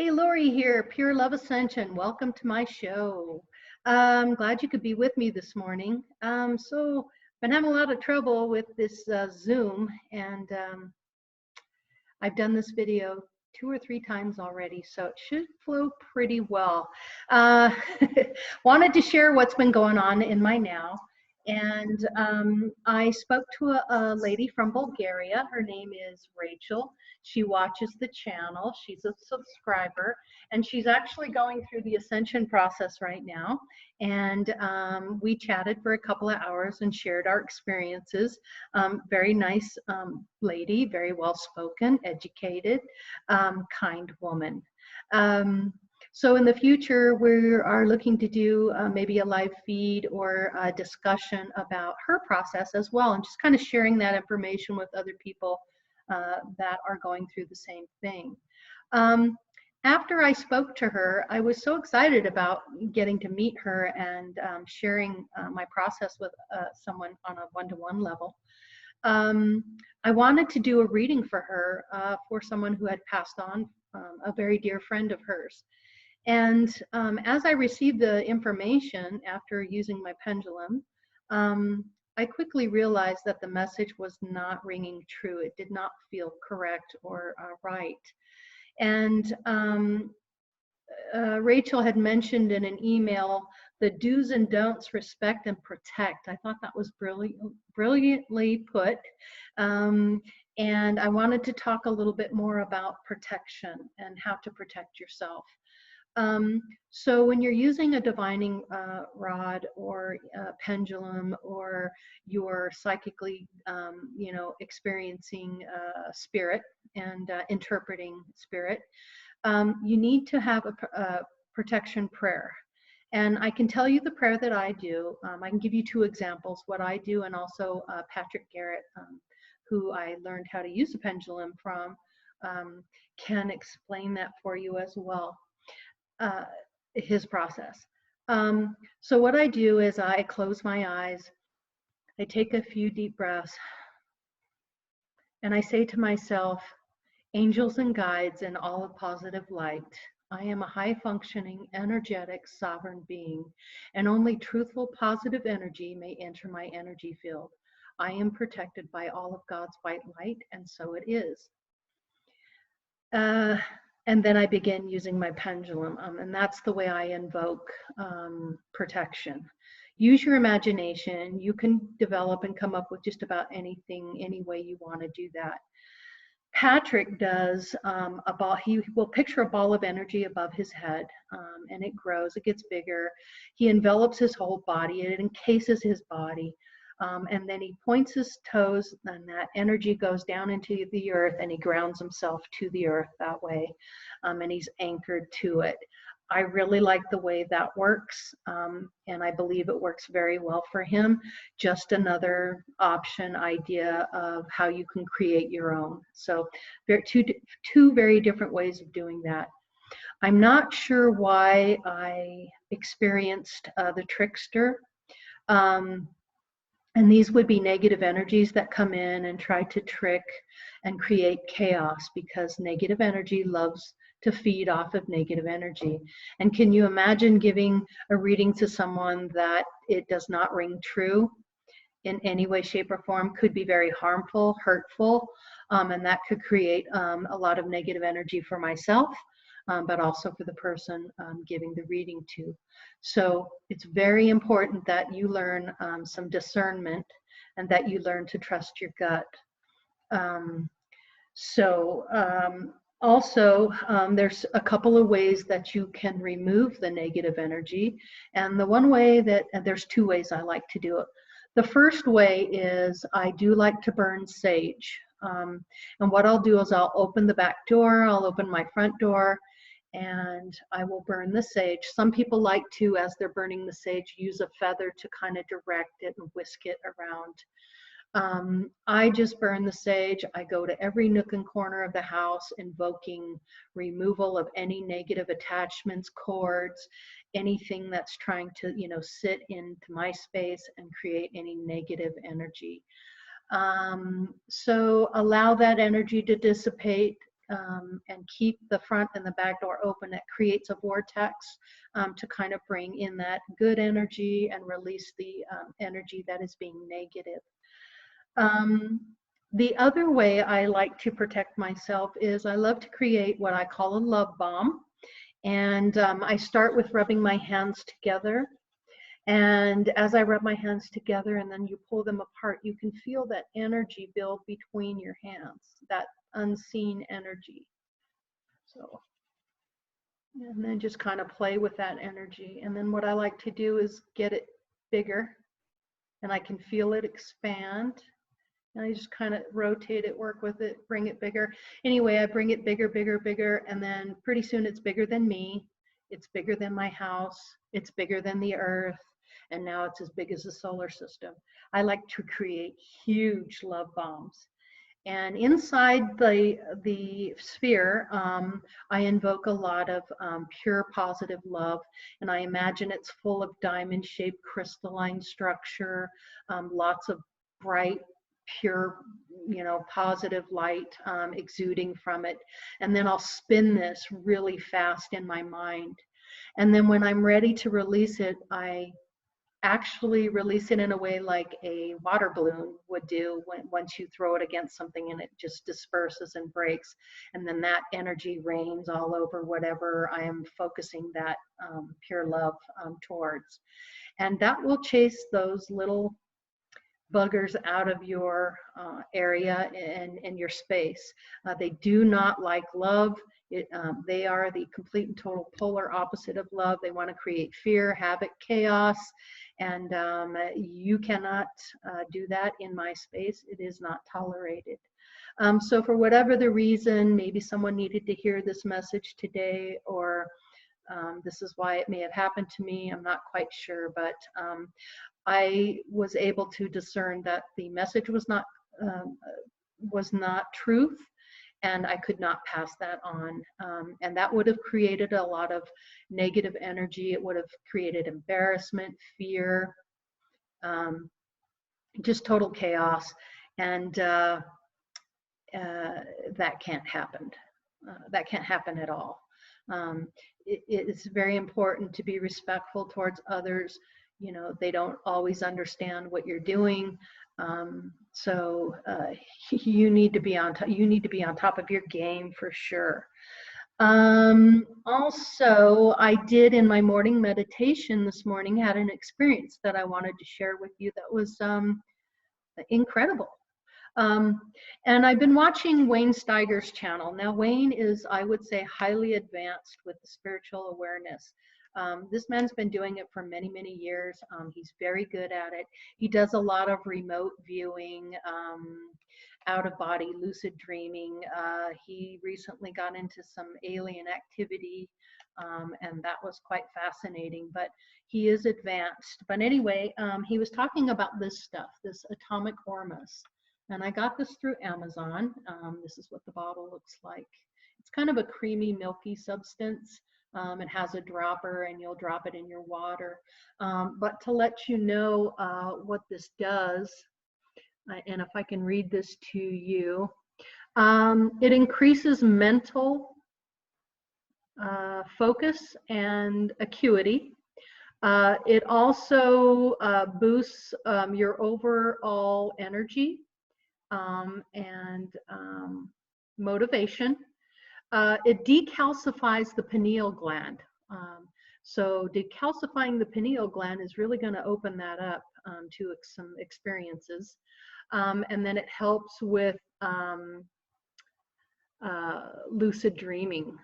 Hey, Lori here, Pure Love Ascension. Welcome to my show. I'm glad you could be with me this morning. Been having a lot of trouble with this Zoom, and I've done this video 2 or 3 times already, so it should flow pretty well. Uh, Wanted to share what's been going on in my now. And I spoke to a lady from Bulgaria. Her name is Rachel. She watches the channel. She's a subscriber, and she's actually going through the ascension process right now. And we chatted for a couple of hours and shared our experiences. Very nice lady, very well spoken, educated, kind woman. So in the future, we are looking to do maybe a live feed or a discussion about her process as well, and just kind of sharing that information with other people that are going through the same thing. After I spoke to her, I was so excited about getting to meet her and sharing my process with someone on a one-to-one level. I wanted to do a reading for her for someone who had passed on, a very dear friend of hers. And as I received the information after using my pendulum, I quickly realized that the message was not ringing true. It did not feel correct or right. And Rachel had mentioned in an email the do's and don'ts, respect and protect. I thought that was brilliantly put. And I wanted to talk a little bit more about protection and how to protect yourself. So when you're using a divining rod or pendulum, or you're psychically, experiencing spirit and interpreting spirit, you need to have a protection prayer. And I can tell you the prayer that I do. I can give you 2 examples, what I do, and also Patrick Garrett, who I learned how to use a pendulum from, can explain that for you as well. His process. So what I do is I close my eyes, I take a few deep breaths, and I say to myself, angels and guides and all of positive light, I am a high-functioning, energetic, sovereign being, and only truthful, positive energy may enter my energy field. I am protected by all of God's white light, and so it is. And then I begin using my pendulum, and that's the way I invoke protection. Use your imagination. You can develop and come up with just about anything, any way you want to do that. Patrick does a ball. He will picture a ball of energy above his head, and it grows, it gets bigger. He envelops his whole body, it encases his body. And then he points his toes, and that energy goes down into the earth, and he grounds himself to the earth that way, and he's anchored to it. I really like the way that works, and I believe it works very well for him. Just another option, idea of how you can create your own. So there are two very different ways of doing that. I'm not sure why I experienced the trickster. And these would be negative energies that come in and try to trick and create chaos, because negative energy loves to feed off of negative energy. And can you imagine giving a reading to someone that it does not ring true in any way, shape, or form? Could be very harmful, hurtful, and that could create a lot of negative energy for myself, but also for the person giving the reading to. So it's very important that you learn some discernment, and that you learn to trust your gut. Also, there's a couple of ways that you can remove the negative energy. And the one way that, there's 2 ways I like to do it. The first way is I do like to burn sage. And what I'll do is I'll open the back door, I'll open my front door, and I will burn the sage. Some people like to, as they're burning the sage, use a feather to kind of direct it and whisk it around. I just burn the sage. I go to every nook and corner of the house, invoking removal of any negative attachments, cords, anything that's trying to, sit into my space and create any negative energy. So allow that energy to dissipate. and keep the front and the back door open. It creates a vortex to kind of bring in that good energy and release the energy that is being negative. The other way I like to protect myself is I love to create what I call a love bomb. And I start with rubbing my hands together. And as I rub my hands together and then you pull them apart, you can feel that energy build between your hands, that unseen energy. So, and then just kind of play with that energy. And then what I like to do is get it bigger, and I can feel it expand. And I just kind of rotate it, work with it, bring it bigger. Anyway, I bring it bigger, bigger, bigger, and then pretty soon it's bigger than me. It's bigger than my house. It's bigger than the earth. And now it's as big as the solar system. I like to create huge love bombs. And inside the sphere, I invoke a lot of pure positive love. And I imagine it's full of diamond-shaped crystalline structure, lots of bright, pure, positive light exuding from it. And then I'll spin this really fast in my mind. And then when I'm ready to release it, I actually release it in a way like a water balloon would do once you throw it against something and it just disperses and breaks. And then that energy rains all over whatever I am focusing that pure love towards. And that will chase those little buggers out of your area and your space. They do not like love. They are the complete and total polar opposite of love. They want to create fear, havoc, chaos, and you cannot do that in my space. It is not tolerated. So for whatever the reason, maybe someone needed to hear this message today, or this is why it may have happened to me. I'm not quite sure, but I was able to discern that the message was not truth, and I could not pass that on. And that would have created a lot of negative energy. It would have created embarrassment, fear, just total chaos. And that can't happen. That can't happen at all. It's very important to be respectful towards others. They don't always understand what you're doing. So you need to be on top of your game for sure. Also, I did in my morning meditation this morning, had an experience that I wanted to share with you that was incredible. And I've been watching Wayne Steiger's channel. Now, Wayne is, I would say, highly advanced with the spiritual awareness. This man's been doing it for many, many years. He's very good at it. He does a lot of remote viewing, out-of-body lucid dreaming. He recently got into some alien activity, and that was quite fascinating, but he is advanced. But anyway, he was talking about this stuff, this atomic hormus. And I got this through Amazon. This is what the bottle looks like. It's kind of a creamy, milky substance. It has a dropper, and you'll drop it in your water. But to let you know what this does, and if I can read this to you, it increases mental focus and acuity. It also boosts your overall energy and motivation. It decalcifies the pineal gland. So decalcifying the pineal gland is really going to open that up to some experiences. And then it helps with lucid dreaming.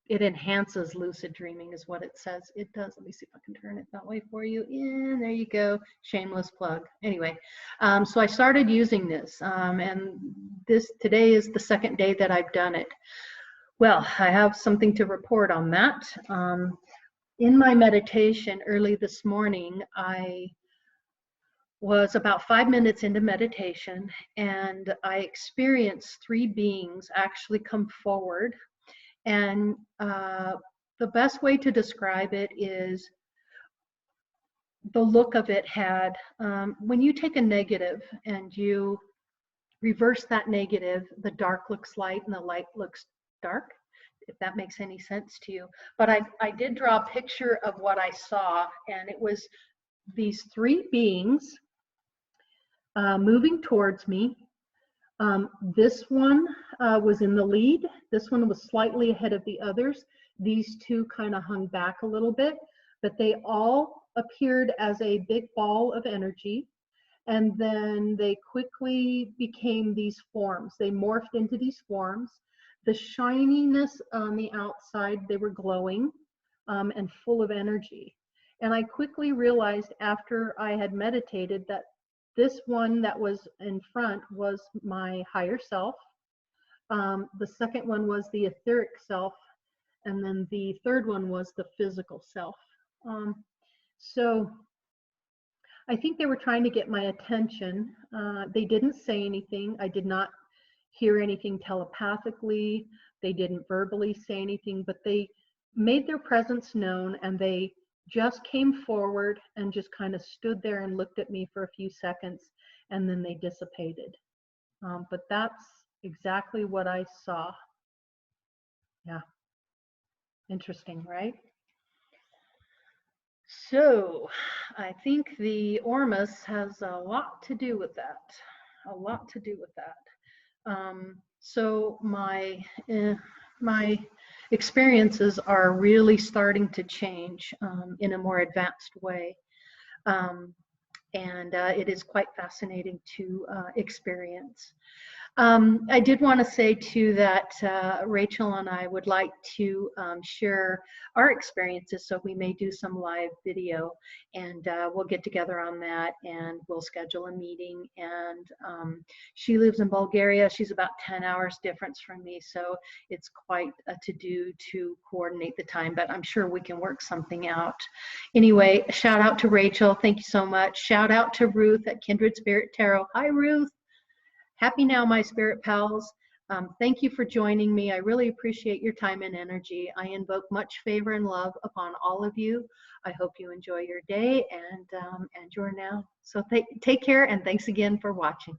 It enhances lucid dreaming is what it says it does. Let me see if I can turn it that way for you. And there you go, shameless plug. Anyway, so I started using this, and today is the second day that I've done it. Well, I have something to report on that. In my meditation early this morning, I was about 5 minutes into meditation, and I experienced 3 beings actually come forward. And the best way to describe it is the look of it had, when you take a negative and you reverse that negative. The dark looks light and the light looks dark, if that makes any sense to you. But I did draw a picture of what I saw, and it was these three beings moving towards me. This one was in the lead. This one was slightly ahead of the others. These two kind of hung back a little bit, but they all appeared as a big ball of energy. And then they quickly became these forms. They morphed into these forms. The shininess on the outside, they were glowing and full of energy. And I quickly realized after I had meditated that this one that was in front was my higher self. The second one was the etheric self. And then the third one was the physical self. So I think they were trying to get my attention. They didn't say anything. I did not hear anything telepathically. They didn't verbally say anything, but they made their presence known, and they just came forward and just kind of stood there and looked at me for a few seconds, and then they dissipated. But that's exactly what I saw. Yeah. Interesting, right? So I think the Ormus has a lot to do with that. A lot to do with that. So my experiences are really starting to change in a more advanced way. And it is quite fascinating to experience. I did want to say too that Rachel and I would like to share our experiences, so we may do some live video, and we'll get together on that, and we'll schedule a meeting. And she lives in Bulgaria. She's about 10 hours difference from me, so it's quite a to-do to coordinate the time, but I'm sure we can work something out. Anyway, shout out to Rachel. Thank you so much. Shout out to Ruth at Kindred Spirit Tarot. Hi, Ruth. Happy now, my spirit pals. Thank you for joining me. I really appreciate your time and energy. I invoke much favor and love upon all of you. I hope you enjoy your day and your now. So take care, and thanks again for watching.